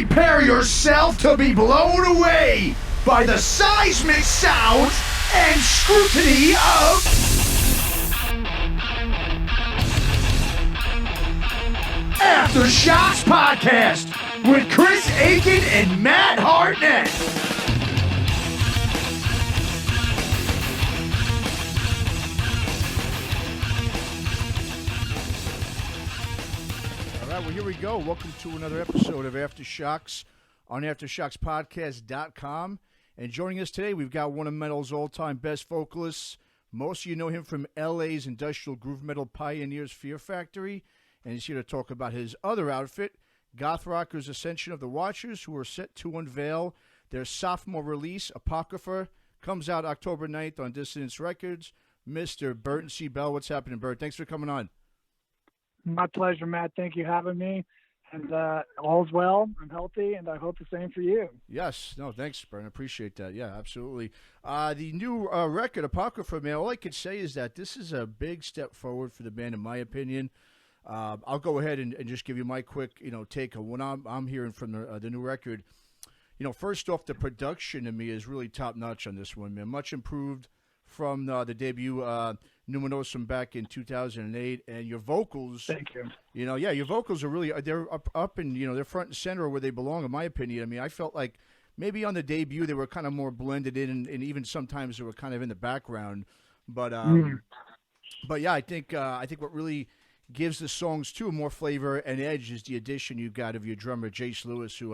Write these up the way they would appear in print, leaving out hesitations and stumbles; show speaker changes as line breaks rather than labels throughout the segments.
Prepare yourself to be blown away by the seismic sounds and scrutiny of Aftershocks Podcast with Chris Aiken and Matt Hartnett.
Well, here we go. Welcome to another episode of Aftershocks on AfterShocksPodcast.com. And joining us today, we've got one of metal's all-time best vocalists. Most of you know him from LA's industrial groove metal pioneers Fear Factory. And he's here to talk about his other outfit, goth rockers Ascension of the Watchers, who are set to unveil their sophomore release, Apocrypha. Comes out October 9th on Dissonance Records. Mr. Burton C. Bell, what's happening, Bert? Thanks for coming on.
My pleasure, Matt. Thank you for having me. And all's well. I'm healthy, and I hope the same for you.
Yes. No, thanks, Bert. I appreciate that. Yeah, absolutely. The new record, Apocrypha, man, all I could say is that this is a big step forward for the band, in my opinion. I'll go ahead and just give you my quick, take on what I'm hearing from the new record. First off, the production to me is really top-notch on this one, man. Much improved from the debut Numinosum back in 2008, and your vocals.
Thank you.
Your vocals are really they're up and they're front and center where they belong, in my opinion. I mean, I felt like maybe on the debut they were kind of more blended in, and even sometimes they were kind of in the background. But yeah, I think what really gives the songs too more flavor and edge is the addition you got of your drummer Jace Lewis, who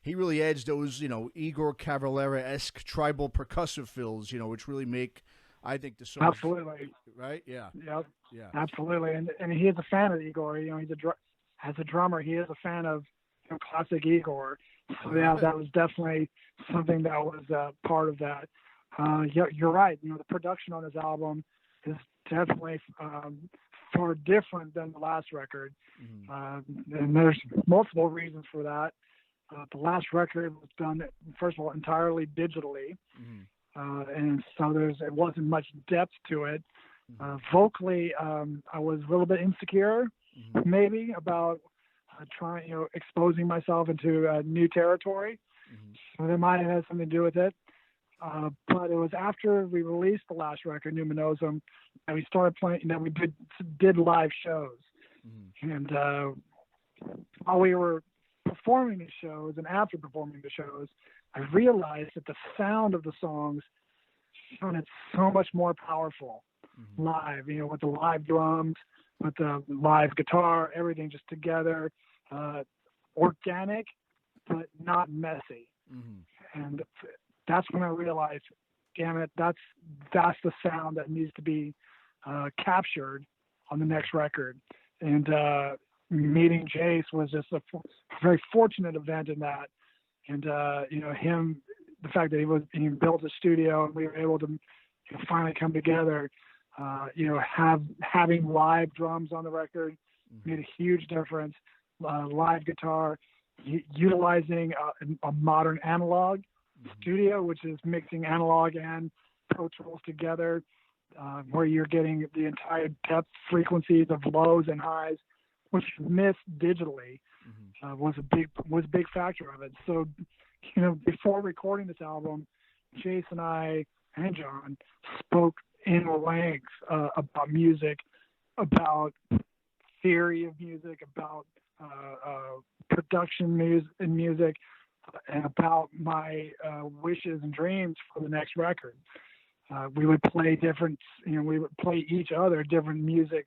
he really adds those Igor Cavalera-esque tribal percussive fills, which really make, I think, the song.
Absolutely.
Right? Yeah.
Yep.
Yeah.
Absolutely. And he is a fan of Igor. As a drummer, he is a fan of classic Igor. So yeah, that was definitely something that was part of that. You're right. The production on this album is definitely far different than the last record. Mm-hmm. And there's multiple reasons for that. The last record was done, first of all, entirely digitally. Mm-hmm. And so it wasn't much depth to it. Mm-hmm. Vocally, I was a little bit insecure, mm-hmm. maybe, about exposing myself into new territory. Mm-hmm. So that might have had something to do with it. But it was after we released the last record, Numinosum, that we started playing, that we did live shows. Mm-hmm. And while we were performing the shows and after performing the shows, I realized that the sound of the songs sounded so much more powerful mm-hmm. live, with the live drums, with the live guitar, everything just together, organic, but not messy. Mm-hmm. And that's when I realized, damn it, that's the sound that needs to be captured on the next record. And meeting Jace was just a very fortunate event in that. And the fact that he built a studio and we were able to finally come together, having live drums on the record mm-hmm. made a huge difference. Live guitar, utilizing a modern analog mm-hmm. studio, which is mixing analog and Pro Tools together, where you're getting the entire depth frequencies of lows and highs, which you miss digitally, mm-hmm. was a big factor of it. So, before recording this album, Jace and I and John spoke in length about music, about theory of music, about production in music, and about my wishes and dreams for the next record. We would play we would play each other different music,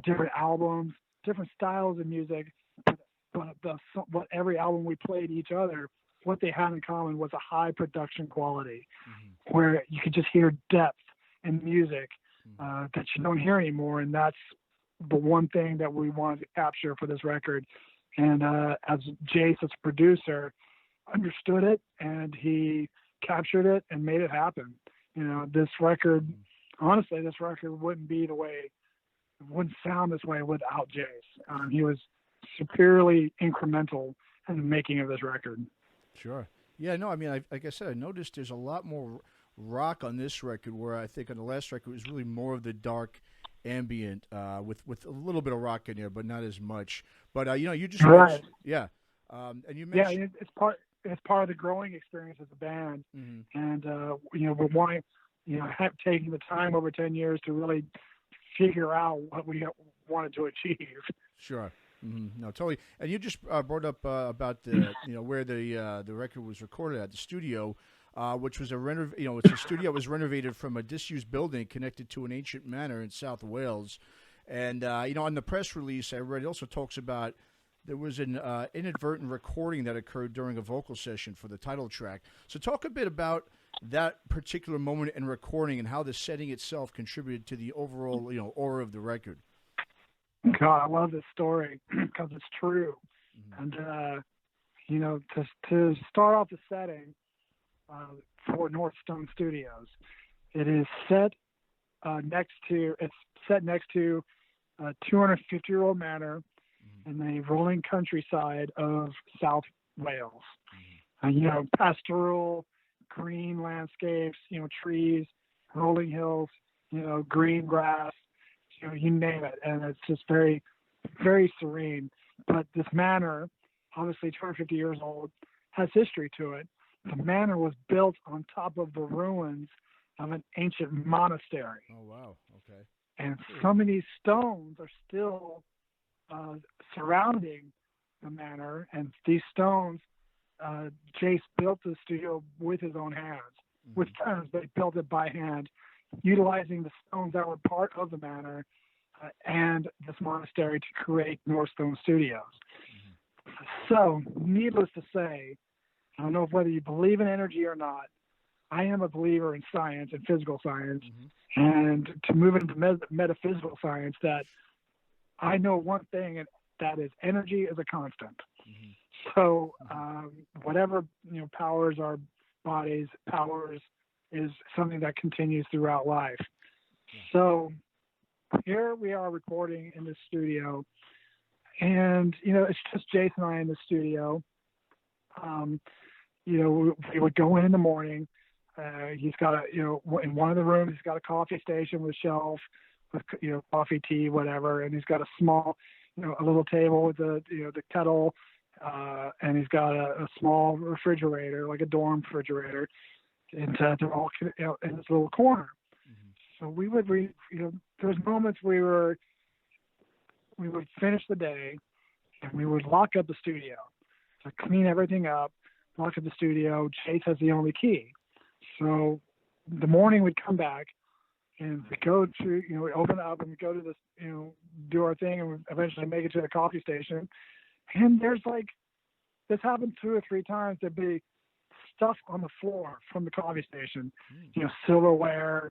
different albums, different styles of music, but what every album we played each other, what they had in common was a high production quality, mm-hmm. where you could just hear depth in music that you don't hear anymore, and that's the one thing that we wanted to capture for this record. And as Jace, as producer, understood it, and he captured it and made it happen. This record, honestly, wouldn't be the way, it wouldn't sound this way without Jace. He was superiorly incremental in the making of this record.
Sure. Yeah, no, I mean, like I said, I noticed there's a lot more rock on this record, where I think on the last record it was really more of the dark ambient with a little bit of rock in there, but not as much. But you just
right.
Yeah. And you
Yeah,
mentioned,
it's part of the growing experience as a band,
mm-hmm.
and we're wanting, taking the time over 10 years to really figure out what we wanted to achieve.
Sure. Mm-hmm. No, totally. And you just brought up about the where the record was recorded at, the studio, which was it's a studio that was renovated from a disused building connected to an ancient manor in South Wales. And on the press release I read, it also talks about there was an inadvertent recording that occurred during a vocal session for the title track. So talk a bit about that particular moment in recording and how the setting itself contributed to the overall aura of the record.
God, I love this story because it's true. Mm-hmm. And, to start off the setting for Northstone Studios, it is set next to a 250-year-old manor in the rolling countryside of South Wales. Mm-hmm. Pastoral, green landscapes, trees, rolling hills, green grass, you name it. And it's just very, very serene. But this manor, obviously 250 years old, has history to it. The manor was built on top of the ruins of an ancient monastery.
Oh, wow. Okay.
And some of these stones are still surrounding the manor. And these stones, Jace built the studio with his own hands, mm-hmm. with stones, but he built it by hand, utilizing the stones that were part of the manor and this monastery to create Northstone Studios. Mm-hmm. So, needless to say, I don't know whether you believe in energy or not, I am a believer in science and physical science, mm-hmm. and to move into metaphysical science, that I know one thing, and that is energy is a constant. Mm-hmm. So whatever powers our bodies, powers is something that continues throughout life. Yeah. So here we are recording in the studio, and it's just Jason and I in the studio. We would go in the morning. He's got in one of the rooms, he's got a coffee station with a shelf with coffee, tea, whatever, and he's got a small, a little table with the kettle, and he's got a small refrigerator, like a dorm refrigerator, and they're all in this little corner. Mm-hmm. So we would there's moments we would finish the day, and we would lock up the studio, to clean everything up, lock up the studio. Chase has the only key. So the morning we'd come back, and we go to, we open up and we go to this, do our thing, and we eventually make it to the coffee station. And there's this happened 2 or 3 times. There'd be stuff on the floor from the coffee station, silverware,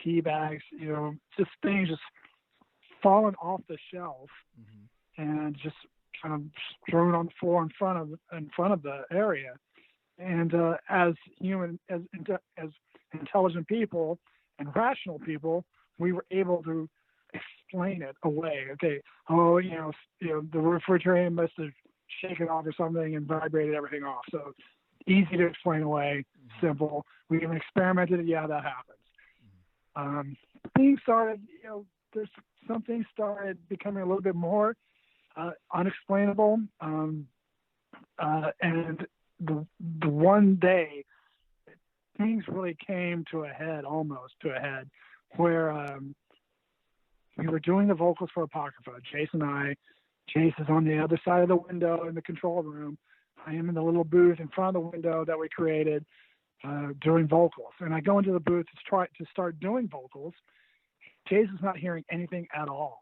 tea bags, just things just falling off the shelf, mm-hmm. and just kind of thrown on the floor in front of the area. And as intelligent people and rational people, we were able to explain it away. Okay, the refrigerator must have shaken off or something and vibrated everything off. So easy to explain away, mm-hmm. simple. We even experimented it. Yeah, that happens. Things started, some things started becoming a little bit more unexplainable. And the one day, things really came to a head, almost to a head, where we were doing the vocals for Apocrypha. Jason and I. Jace is on the other side of the window in the control room. I am in the little booth in front of the window that we created doing vocals. And I go into the booth to start doing vocals. Jason's not hearing anything at all.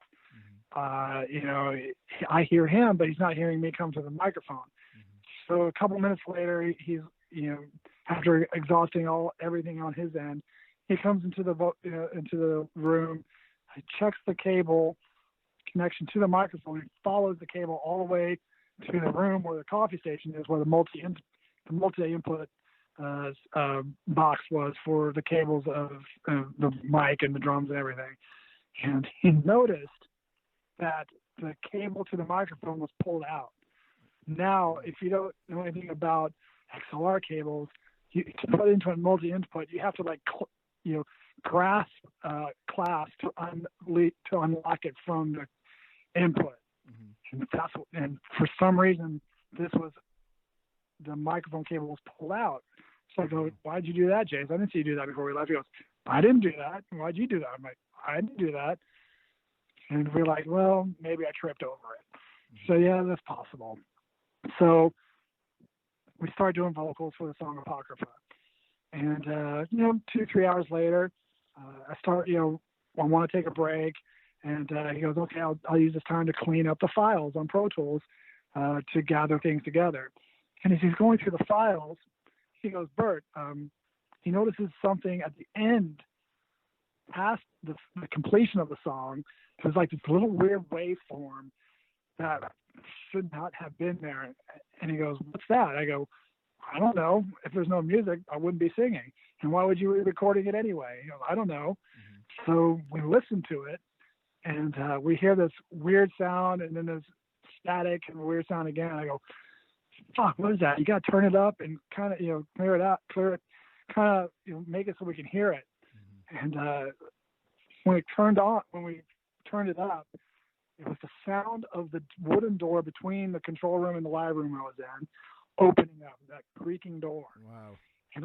Mm-hmm. I hear him, but he's not hearing me come to the microphone. Mm-hmm. So a couple minutes later, he's, after exhausting everything on his end, he comes into the room. He checks the cable connection to the microphone. He follows the cable all the way to the room where the coffee station is, where the multi-input box was for the cables of the mic and the drums and everything. And he noticed that the cable to the microphone was pulled out. Now, if you don't know anything about XLR cables, to put into a multi-input, you have to grasp clasp to unlock it from the input. Mm-hmm. And for some reason, the microphone cable was pulled out. So I go, why'd you do that, James? I didn't see you do that before we left. He goes, I didn't do that. Why'd you do that? I'm like, I didn't do that. And we're like, well, maybe I tripped over it. So yeah, that's possible. So we started doing vocals for the song Apocrypha. And, 2-3 hours later, I start, I want to take a break. And he goes, okay, I'll use this time to clean up the files on Pro Tools to gather things together. And as he's going through the files, he goes, Bert, he notices something at the end, past the completion of the song. There's like this little weird waveform that should not have been there. And he goes, what's that? I go, I don't know. If there's no music, I wouldn't be singing. And why would you be recording it anyway? He goes, I don't know. Mm-hmm. So we listen to it, and we hear this weird sound, and then there's static and weird sound again. I go, fuck, what is that? You got to turn it up and kind of, clear it, kind of, make it so we can hear it. Mm-hmm. And when we turned it up, it was the sound of the wooden door between the control room and the live room I was in opening up, that creaking door.
Wow.
And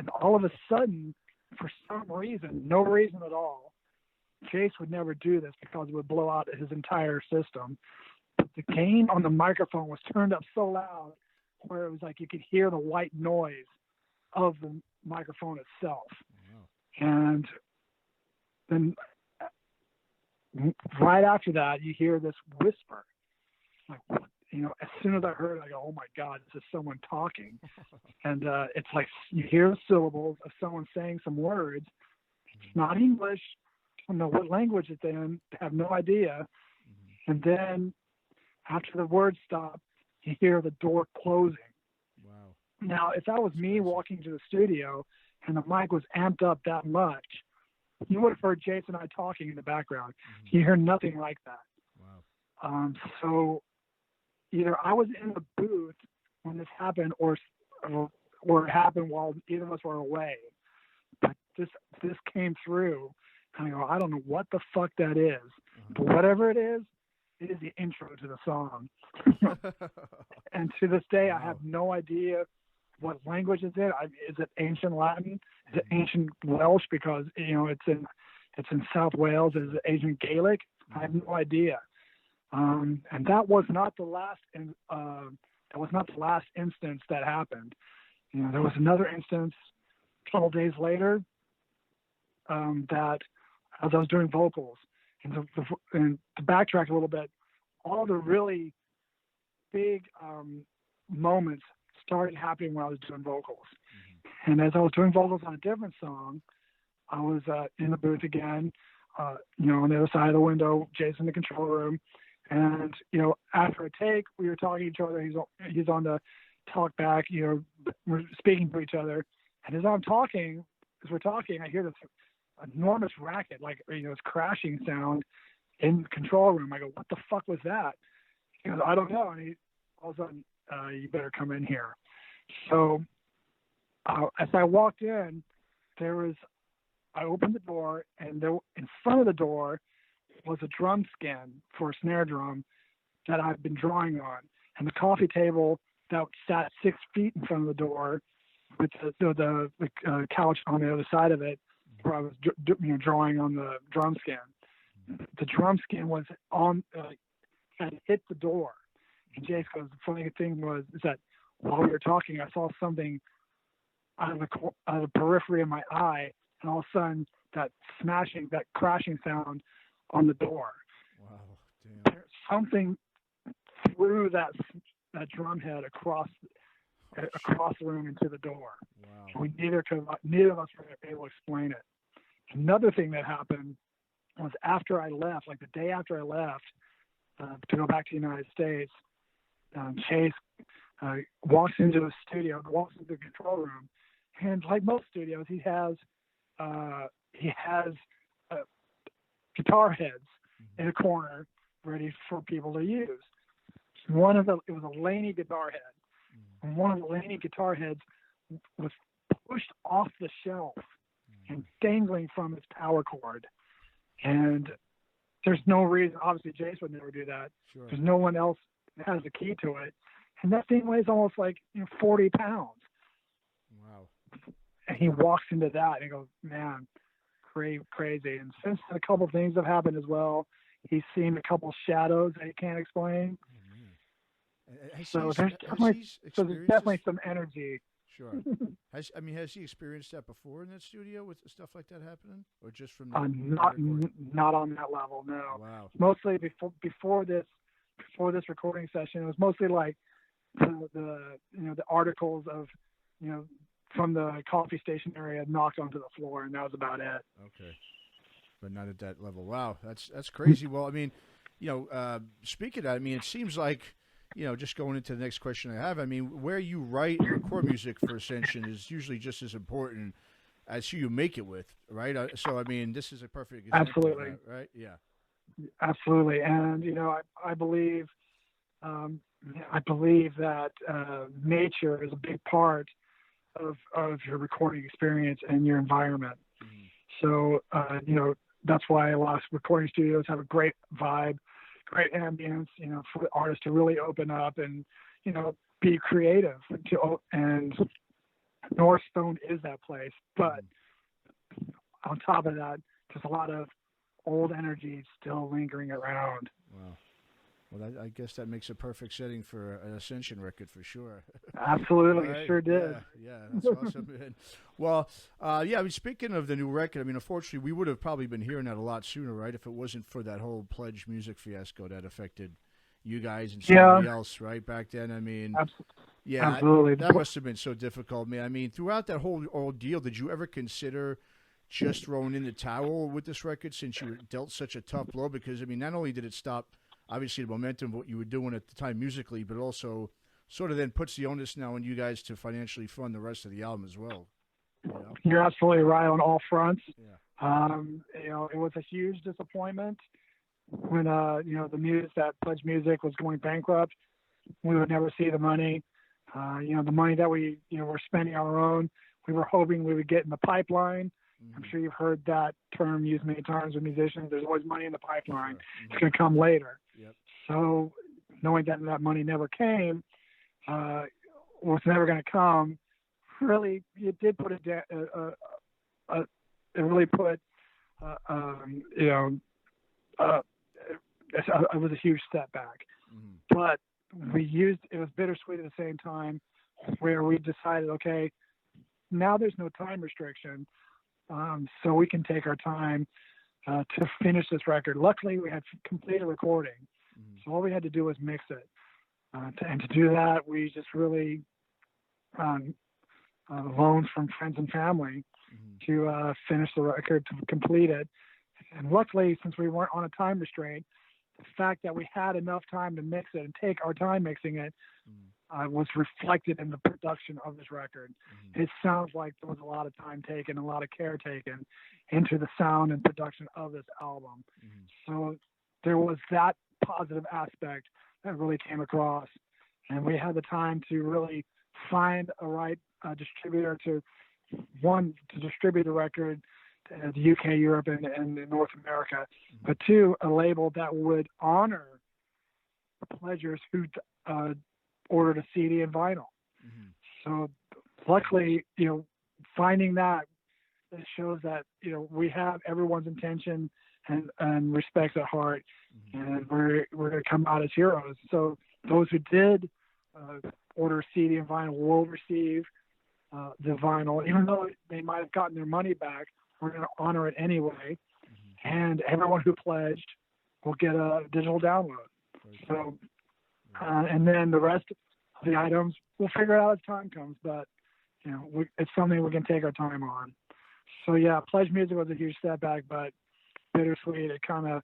all of a sudden, for some reason, no reason at all, Chase would never do this because it would blow out his entire system. But the gain on the microphone was turned up so loud where it was like you could hear the white noise of the microphone itself. Wow. And then right after that, you hear this whisper. Like, what? As soon as I heard it, I go, oh my God, this is someone talking. And it's like you hear the syllables of someone saying some words. It's not English. I don't know what language it's in. I have no idea. Mm-hmm. And then after the words stop, you hear the door closing. Wow. Now, if that was me walking to the studio and the mic was amped up that much, you would have heard Jason and I talking in the background. Mm-hmm. You hear nothing like that. Wow. So either I was in the booth when this happened, or it happened while either of us were away. But this came through, and I go, I don't know what the fuck that is, but whatever it is the intro to the song. And to this day, I have no idea what language is it. Is it ancient Latin? Is it ancient Welsh? Because it's in South Wales. Is it ancient Gaelic? I have no idea. And that was not the last. That was not the last instance that happened. There was another instance a couple days later that as I was doing vocals, and to backtrack a little bit, all the really big moments started happening when I was doing vocals. Mm-hmm. And as I was doing vocals on a different song, I was in the booth again, on the other side of the window, Jason in the control room. And, after a take, we were talking to each other. He's on the talk back, we're speaking to each other. And as we're talking, I hear this enormous racket, like, this crashing sound in the control room. I go, what the fuck was that? He goes, I don't know. And all of a sudden, you better come in here. So as I walked in, I opened the door, and there in front of the door was a drum skin for a snare drum that I've been drawing on. And the coffee table that sat 6 feet in front of the door with the couch on the other side of it, where I was drawing on the drum skin. The drum skin was had hit the door. And Jace goes, the funny thing is that while we were talking, I saw something out of the periphery of my eye, and all of a sudden that crashing sound on the door. Wow, damn. Something threw that drum head across the room into the door. Wow. Neither of us were able to explain it. Another thing that happened was after I left, like the day after I left to go back to the United States, Chase walks into the studio, walks into the control room, and like most studios, he has guitar heads in a corner ready for people to use. It was a Laney guitar head, and one of the Laney guitar heads was pushed off the shelf and dangling from its power cord. And there's no reason, obviously Jace would never do that. Sure. There's no one else that has the key to it. and that thing weighs almost like 40 pounds.
Wow.
And he walks into that and he goes, man, crazy. And since then, a couple things have happened as well. He's seen a couple shadows that he can't explain. So there's definitely some energy.
Sure. Has he experienced that before in that studio with stuff like that happening, or just from
not on that level? No.
Wow.
Mostly before this recording session, it was mostly like the articles of from the coffee station area knocked onto the floor, and that was about it.
Okay. But not at that level. Wow, that's crazy. Well, I mean, speaking of that, I mean, it seems like, just going into the next question I have, I mean, where you write and record music for Ascension is usually just as important as who you make it with, right? So, I mean, this is a perfect example.
Absolutely.
Of that, right? Yeah.
Absolutely. And, I believe that nature is a big part of your recording experience and your environment. So, that's why a lot of recording studios have a great vibe, great ambience, for the artist to really open up and, be creative. And Northstone is that place. But on top of that, there's a lot of old energy still lingering around.
Wow. Well, I guess that makes a perfect setting for an Ascension record for sure.
Absolutely,
right?
It sure did.
Yeah, that's awesome, man. Well, I mean, speaking of the new record, I mean, unfortunately, we would have probably been hearing that a lot sooner, right, if it wasn't for that whole PledgeMusic Fiasco that affected you guys and somebody else, right, back then. I mean,
absolutely.
That must have been so difficult, man. I mean, throughout that whole ordeal, did you ever consider just throwing in the towel with this record since you were dealt such a tough blow? Because, I mean, not only did it stop obviously the momentum of what you were doing at the time musically, but also sort of then puts the onus now on you guys to financially fund the rest of the album as well.
You're absolutely right on all fronts.
Yeah.
It was a huge disappointment when, the news that PledgeMusic was going bankrupt. We would never see the money. The money that we, were spending on our own, we were hoping we would get in the pipeline. I'm sure you've heard that term used many times with musicians. There's always money in the pipeline. Sure. It's going to come later.
Yep.
So knowing that money never came, was never going to come, really, it did put it really put, it was a huge setback. But it was bittersweet at the same time, where we decided, okay, now there's no time restriction. So we can take our time to finish this record. Luckily, we had completed recording. So all we had to do was mix it. And to do that, we just really loans from friends and family to finish the record, to complete it. And luckily, since we weren't on a time restraint, the fact that we had enough time to mix it and take our time mixing it was reflected in the production of this record. It sounds like there was a lot of time taken, a lot of care taken into the sound and production of this album. So there was that positive aspect that really came across, and we had the time to really find a right distributor to distribute the record to the UK, Europe, and North America, but two, a label that would honor the pledgers who ordered a CD and vinyl. So luckily, finding that, it shows that, we have everyone's intention and respects at heart, and we're going to come out as heroes. So those who did order CD and vinyl will receive the vinyl, even though they might have gotten their money back. We're going to honor it anyway, and everyone who pledged will get a digital download. So, and then the rest of the items, we'll figure it out as time comes, but, it's something we can take our time on. So, yeah, PledgeMusic was a huge setback, but bittersweet. It kind of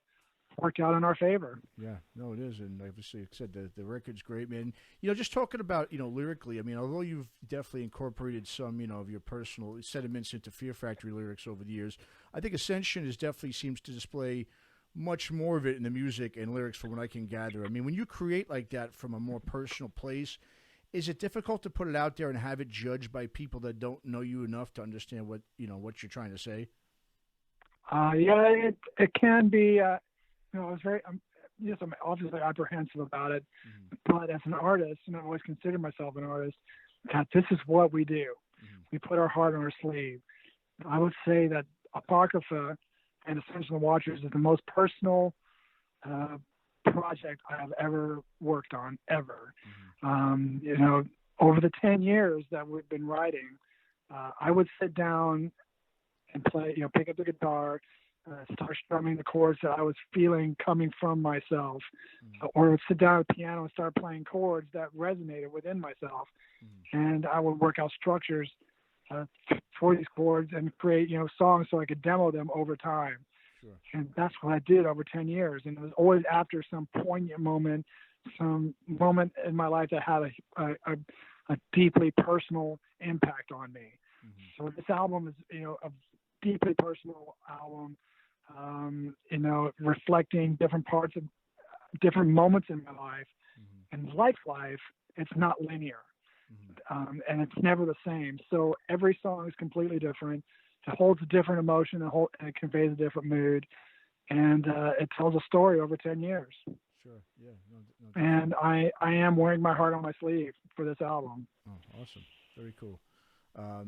worked out in our favor.
Yeah, no, it is. And obviously, like I said, the record's great, man. Just talking about, lyrically, I mean, although you've definitely incorporated some, of your personal sentiments into Fear Factory lyrics over the years, I think Ascension definitely seems to display much more of it in the music and lyrics from what I can gather. I mean, when you create like that from a more personal place, is it difficult to put it out there and have it judged by people that don't know you enough to understand what you're trying to say?
Yeah, it can be. It was yes, I'm obviously apprehensive about it, but as an artist, and I've always considered myself an artist, that this is what we do. We put our heart on our sleeve. I would say that Apocrypha and Ascension Of The Watchers is the most personal project I have ever worked on, ever. You know, over the 10 years that we've been writing, I would sit down and play, you know, pick up the guitar, start strumming the chords that I was feeling coming from myself, or sit down at the piano and start playing chords that resonated within myself. And I would work out structures for these chords and create, you know, songs so I could demo them over time.
Sure.
And that's what I did over 10 years. And it was always after some poignant moment, some moment in my life that had a deeply personal impact on me. So this album is, you know, a deeply personal album, you know, reflecting different parts of different moments in my life. And life, it's not linear. And it's never the same. So every song is completely different. It holds a different emotion and it conveys a different mood. And it tells a story over 10 years.
Sure, yeah. No,
and I am wearing my heart on my sleeve for this album.
Oh, awesome. Very cool.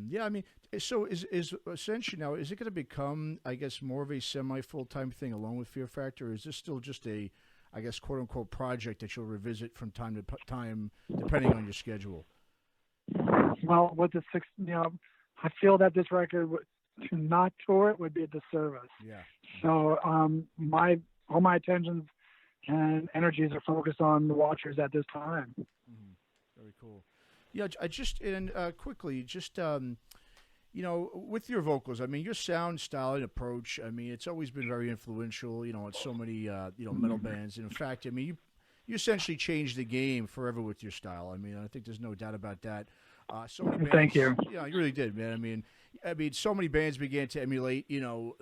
Yeah, I mean, so is Ascension now, is it going to become, I guess, more of a semi-full-time thing along with Fear Factor, or is this still just a, I guess, quote-unquote project that you'll revisit from time to time, depending on your schedule?
Well, with the you know, I feel that this record, to not tour it would be a disservice.
Yeah.
So all my attentions and energies are focused on the Watchers at this time.
Very cool. Yeah, I just, and quickly, just, you know, with your vocals, I mean, your sound style and approach, I mean, it's always been very influential, you know, on so many, you know, metal bands. And in fact, I mean, you essentially changed the game forever with your style. I mean, I think there's no doubt about that. So many bands,
Thank you.
Yeah, you really did, man. I mean, so many bands began to emulate, you know,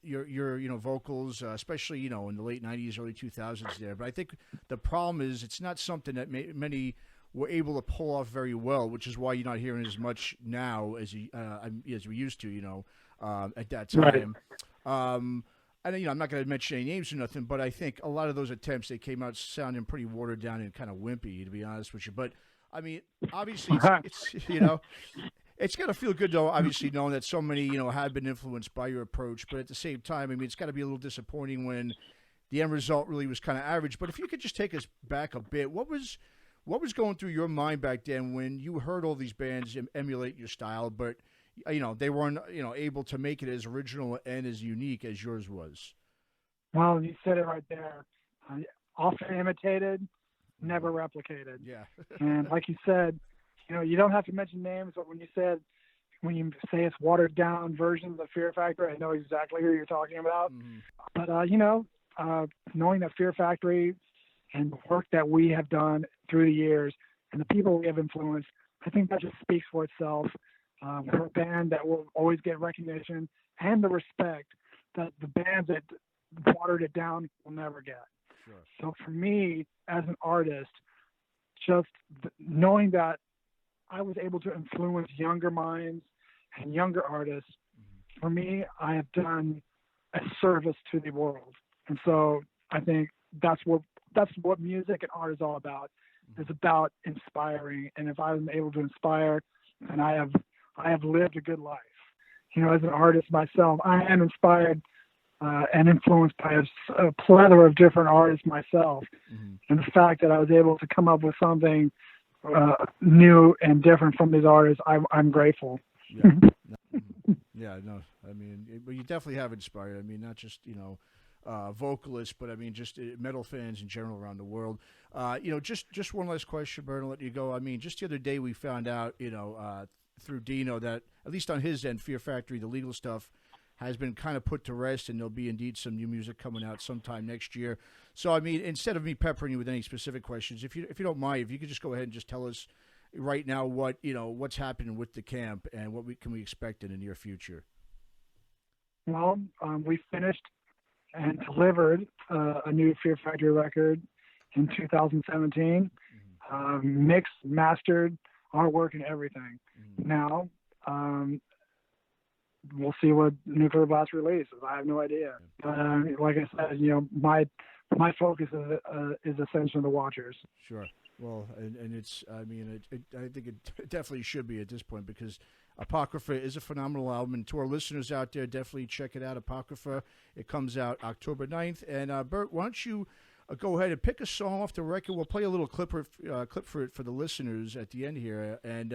your you know, vocals, especially, you know, in the late 90s, early 2000s there. But I think the problem is it's not something that many were able to pull off very well, which is why you're not hearing as much now as we used to, you know, at that time. Right. And, you know, I'm not going to mention any names or nothing, but I think a lot of those attempts, they came out sounding pretty watered down and kind of wimpy, to be honest with you. But, I mean, obviously, it's you know, it's got to feel good, though, obviously, knowing that so many, you know, have been influenced by your approach. But at the same time, I mean, it's got to be a little disappointing when the end result really was kind of average. But if you could just take us back a bit, what was going through your mind back then when you heard all these bands emulate your style, but, you know, they weren't, you know, able to make it as original and as unique as yours was?
Well, you said it right there. Often imitated, never replicated.
Yeah.
And like you said, you know, you don't have to mention names, but when you say it's watered down versions of Fear Factory, I know exactly who you're talking about. But, you know, knowing that Fear Factory and the work that we have done through the years and the people we have influenced, I think that just speaks for itself. We're a band that will always get recognition and the respect that the bands that watered it down will never get.
Sure.
So for me, as an artist, just knowing that I was able to influence younger minds and younger artists, for me, I have done a service to the world. And so I think that's what music and art is all about. It's about inspiring. And if I'm able to inspire, then I have lived a good life. You know, as an artist myself, I am inspired and influenced by a plethora of different artists myself. And the fact that I was able to come up with something new and different from these artists, I'm grateful.
Yeah. Yeah, no, I mean, but you definitely have inspired. I mean, not just, you know, vocalists, but I mean, just metal fans in general around the world. You know, just one last question, Bert, I'll let you go. I mean, just the other day we found out, you know, through Dino that, at least on his end, Fear Factory, the legal stuff has been kind of put to rest, and there'll be indeed some new music coming out sometime next year. So, I mean, instead of me peppering you with any specific questions, if you don't mind, if you could just go ahead and just tell us right now what's happening with the camp and what can we expect in the near future.
Well, we finished and delivered a new Fear Factory record in 2017, mixed, mastered, artwork, and everything. Now, we'll see what Nuclear Blast releases. I have no idea. But like I said, you know, my my focus is Ascension of the Watchers.
Sure. Well, and it's, I mean, I think it definitely should be at this point, because Apocrypha is a phenomenal album. And to our listeners out there, definitely check it out, Apocrypha. It comes out October 9th. And Bert, why don't you go ahead and pick a song off the record? We'll play a little clip for it for the listeners at the end here. And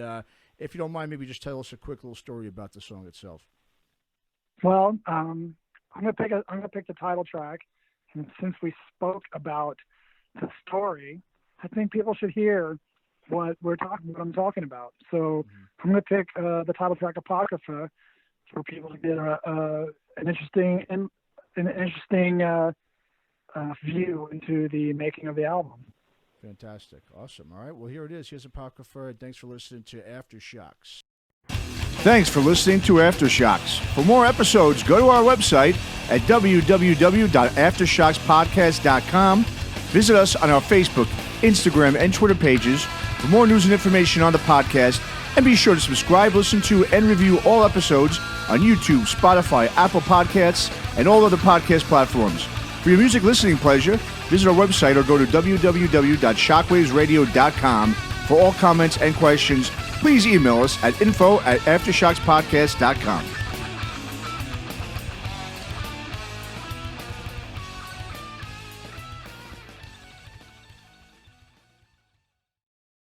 if you don't mind, maybe just tell us a quick little story about the song itself.
Well, I'm gonna pick the title track, and since we spoke about the story, I think people should hear what I'm talking about. So I'm going to pick the title track Apocrypha for people to get an interesting view into the making of the album.
Fantastic. Awesome. All right. Well, here it is. Here's Apocrypha. Thanks for listening to Aftershocks.
Thanks for listening to Aftershocks. For more episodes, go to our website at www.aftershockspodcast.com. Visit us on our Facebook, Instagram, and Twitter pages for more news and information on the podcast. And be sure to subscribe, listen to, and review all episodes on YouTube, Spotify, Apple Podcasts, and all other podcast platforms. For your music listening pleasure, visit our website or go to www.shockwavesradio.com. For all comments and questions, please email us at info@aftershockspodcast.com.